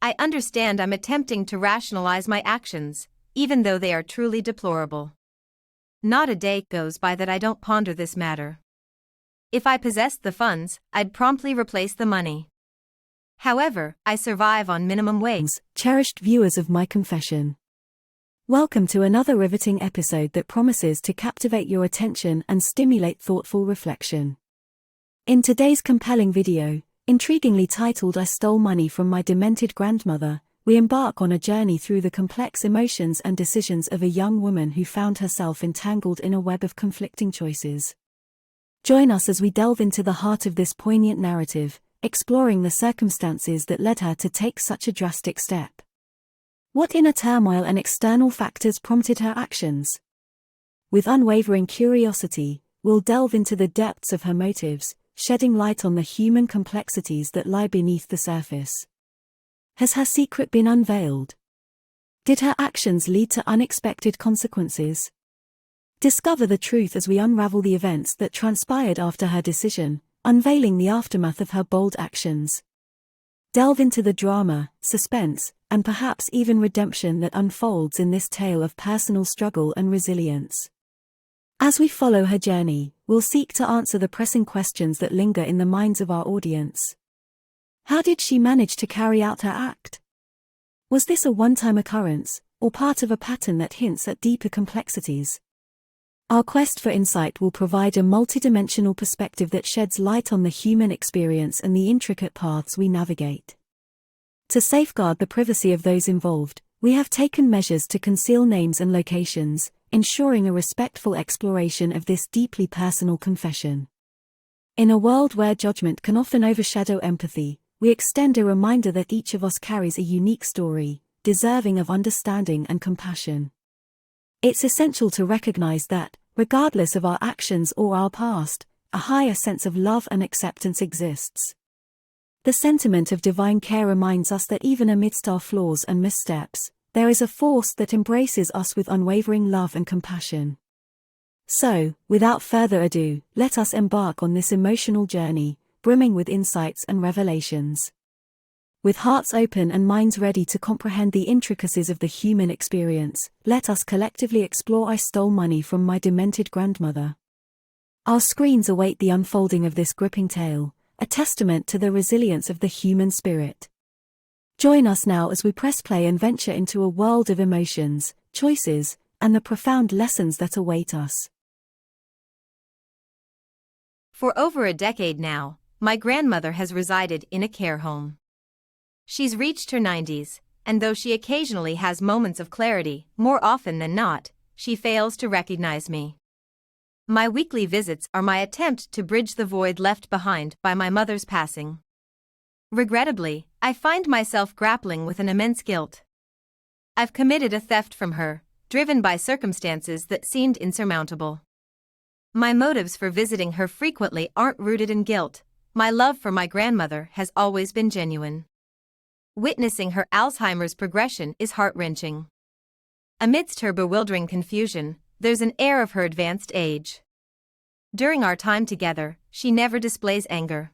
I understand I'm attempting to rationalize my actions, even though they are truly deplorable. Not a day goes by that I don't ponder this matter. If I possessed the funds, I'd promptly replace the money. However, I survive on minimum wage. Cherished viewers of My Confession. Welcome to another riveting episode that promises to captivate your attention and stimulate thoughtful reflection. In today's compelling video, intriguingly titled "I Stole Money from My Demented Grandmother," we embark on a journey through the complex emotions and decisions of a young woman who found herself entangled in a web of conflicting choices. Join us as we delve into the heart of this poignant narrative, exploring the circumstances that led her to take such a drastic step. What inner turmoil and external factors prompted her actions? With unwavering curiosity, we'll delve into the depths of her motives, shedding light on the human complexities that lie beneath the surface. Has her secret been unveiled? Did her actions lead to unexpected consequences? Discover the truth as we unravel the events that transpired after her decision, unveiling the aftermath of her bold actions. Delve into the drama, suspense, and perhaps even redemption that unfolds in this tale of personal struggle and resilience. As we follow her journey, we'll seek to answer the pressing questions that linger in the minds of our audience. How did she manage to carry out her act? Was this a one-time occurrence, or part of a pattern that hints at deeper complexities? Our quest for insight will provide a multidimensional perspective that sheds light on the human experience and the intricate paths we navigate. To safeguard the privacy of those involved, we have taken measures to conceal names and locations, ensuring a respectful exploration of this deeply personal confession. In a world where judgment can often overshadow empathy, we extend a reminder that each of us carries a unique story, deserving of understanding and compassion. It's essential to recognize that, regardless of our actions or our past, a higher sense of love and acceptance exists. The sentiment of divine care reminds us that even amidst our flaws and missteps, there is a force that embraces us with unwavering love and compassion. So, without further ado, let us embark on this emotional journey, brimming with insights and revelations. With hearts open and minds ready to comprehend the intricacies of the human experience, let us collectively explore "I Stole Money from My Demented Grandmother." Our screens await the unfolding of this gripping tale, a testament to the resilience of the human spirit. Join us now as we press play and venture into a world of emotions, choices, and the profound lessons that await us. For over a decade now, my grandmother has resided in a care home. She's reached her 90s, and though she occasionally has moments of clarity, more often than not, she fails to recognize me. My weekly visits are my attempt to bridge the void left behind by my mother's passing. Regrettably, I find myself grappling with an immense guilt. I've committed a theft from her, driven by circumstances that seemed insurmountable. My motives for visiting her frequently aren't rooted in guilt. My love for my grandmother has always been genuine. Witnessing her Alzheimer's progression is heart-wrenching. Amidst her bewildering confusion, there's an air of her advanced age. During our time together, she never displays anger.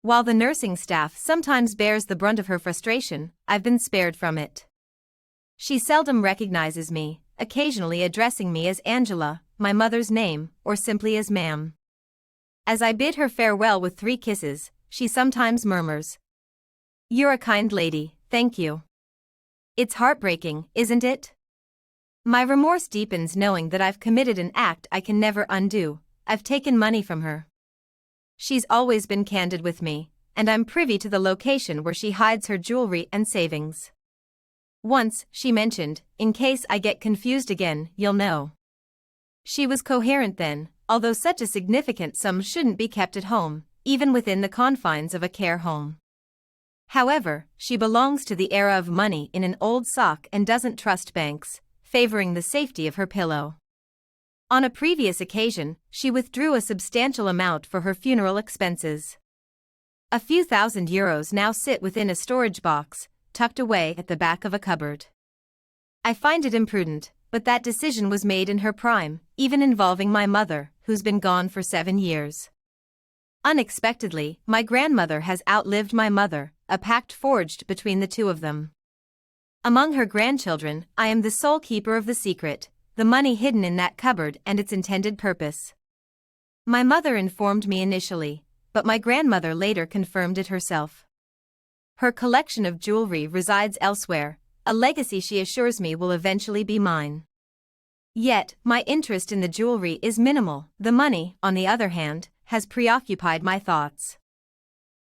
While the nursing staff sometimes bears the brunt of her frustration, I've been spared from it. She seldom recognizes me, occasionally addressing me as Angela, my mother's name, or simply as ma'am. As I bid her farewell with 3 kisses, she sometimes murmurs, "You're a kind lady, thank you." It's heartbreaking, isn't it? My remorse deepens knowing that I've committed an act I can never undo. I've taken money from her. She's always been candid with me, and I'm privy to the location where she hides her jewelry and savings. Once, she mentioned, "In case I get confused again, you'll know." She was coherent then, although such a significant sum shouldn't be kept at home, even within the confines of a care home. However, she belongs to the era of money in an old sock and doesn't trust banks, favoring the safety of her pillow. On a previous occasion, she withdrew a substantial amount for her funeral expenses. A few €1,000 now sit within a storage box, tucked away at the back of a cupboard. I find it imprudent, but that decision was made in her prime, even involving my mother, who's been gone for 7 years. Unexpectedly, my grandmother has outlived my mother, a pact forged between the two of them. Among her grandchildren, I am the sole keeper of the secret, the money hidden in that cupboard and its intended purpose. My mother informed me initially, but my grandmother later confirmed it herself. Her collection of jewelry resides elsewhere, a legacy she assures me will eventually be mine. Yet, my interest in the jewelry is minimal. The money, on the other hand, has preoccupied my thoughts.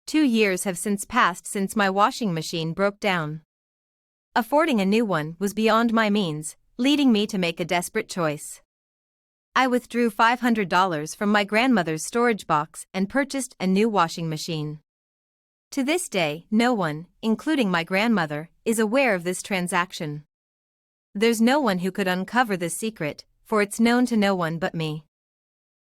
2 years have since passed since my washing machine broke down. Affording a new one was beyond my means, leading me to make a desperate choice. I withdrew $500 from my grandmother's storage box and purchased a new washing machine. To this day, no one, including my grandmother, is aware of this transaction. There's no one who could uncover this secret, for it's known to no one but me.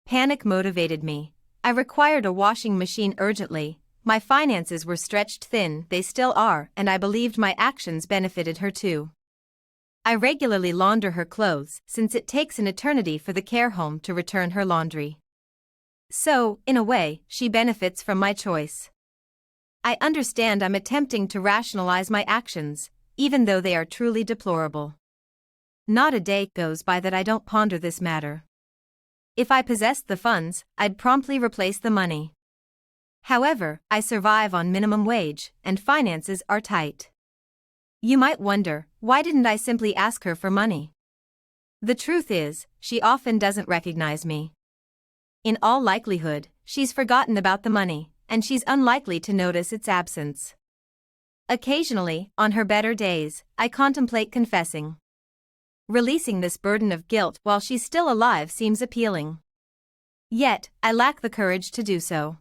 Panic motivated me. I required a washing machine urgently. My finances were stretched thin, they still are, and I believed my actions benefited her too. I regularly launder her clothes, since it takes an eternity for the care home to return her laundry. So, in a way, she benefits from my choice. I understand I'm attempting to rationalize my actions, even though they are truly deplorable. Not a day goes by that I don't ponder this matter. If I possessed the funds, I'd promptly replace the money. However, I survive on minimum wage, and finances are tight. You might wonder, why didn't I simply ask her for money? The truth is, she often doesn't recognize me. In all likelihood, she's forgotten about the money, and she's unlikely to notice its absence. Occasionally, on her better days, I contemplate confessing. Releasing this burden of guilt while she's still alive seems appealing. Yet, I lack the courage to do so.